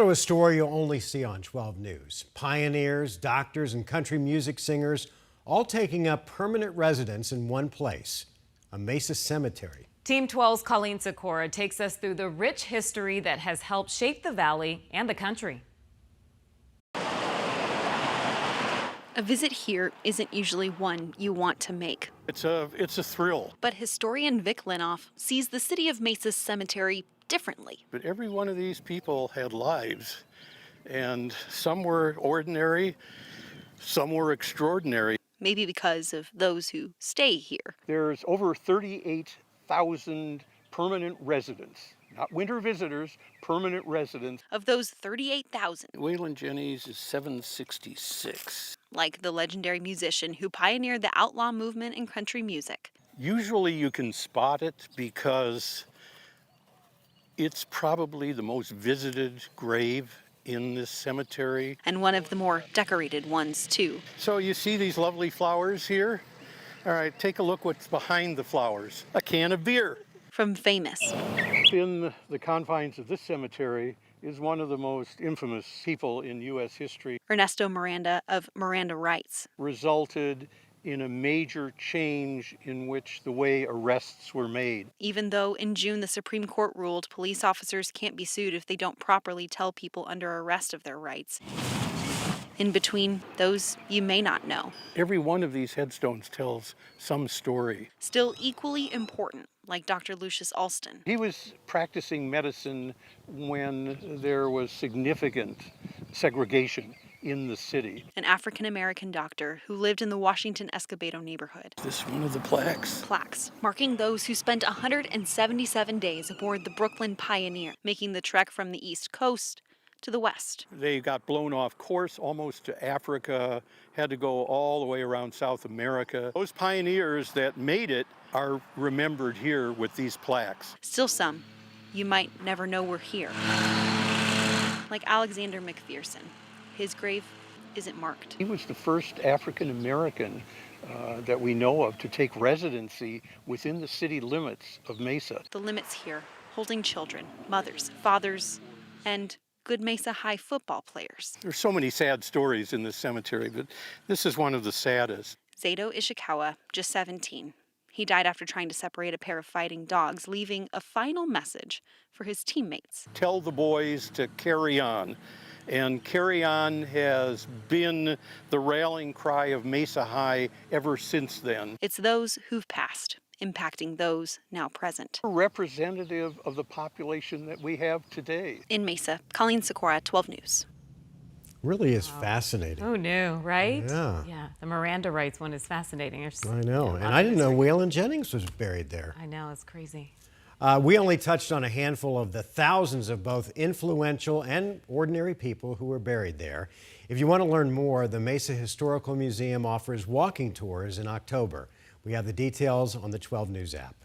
A story you'll only see on 12 News. Pioneers, doctors, and country music singers all taking up permanent residence in one place, a Mesa Cemetery. Team 12's Colleen Sikora takes us through the rich history that has helped shape the valley and the country. A visit here isn't usually one you want to make. It's a thrill. But historian Vic Linoff sees the city of Mesa Cemetery differently. But every one of these people had lives, and some were ordinary, some were extraordinary. Maybe because of those who stay here. There's over 38,000 permanent residents, not winter visitors, permanent residents. Of those 38,000, Waylon Jennings is 766. like the legendary musician who pioneered the outlaw movement in country music. Usually you can spot it because it's probably the most visited grave in this cemetery. And one of the more decorated ones, too. So you see these lovely flowers here? All right, take a look what's behind the flowers. A can of beer. From Famous. In the confines of this cemetery is one of the most infamous people in U.S. history. Ernesto Miranda of Miranda Rights. Resulted in a major change in which the way arrests were made. Even though in June the Supreme Court ruled police officers can't be sued if they don't properly tell people under arrest of their rights. In between, those you may not know. Every one of these headstones tells some story. Still equally important, like Dr. Lucius Alston. He was practicing medicine when there was significant segregation in the city. An African-American doctor who lived in the Washington Escobedo neighborhood. This is one of the plaques. Plaques marking those who spent 177 days aboard the Brooklyn Pioneer, making the trek from the East Coast to the West. They got blown off course almost to Africa, had to go all the way around South America. Those pioneers that made it are remembered here with these plaques. Still some you might never know were here. Like Alexander McPherson. His grave isn't marked. He was the first African American that we know of to take residency within the city limits of Mesa. The limits here, holding children, mothers, fathers, and good Mesa High football players. There's so many sad stories in this cemetery, but this is one of the saddest. Zato Ishikawa, just 17. He died after trying to separate a pair of fighting dogs, leaving a final message for his teammates. Tell the boys to carry on. And carry on has been the rallying cry of Mesa High ever since then. It's those who've passed, impacting those now present. Representative of the population that we have today. In Mesa, Colleen Sikora, 12 News. Really is fascinating. Who knew, right? Yeah. Yeah, the Miranda Rights one is fascinating. I know, and I didn't know Waylon Jennings was buried there. I know, it's crazy. We only touched on a handful of the thousands of both influential and ordinary people who were buried there. If you want to learn more, the Mesa Historical Museum offers walking tours in October. We have the details on the 12 News app.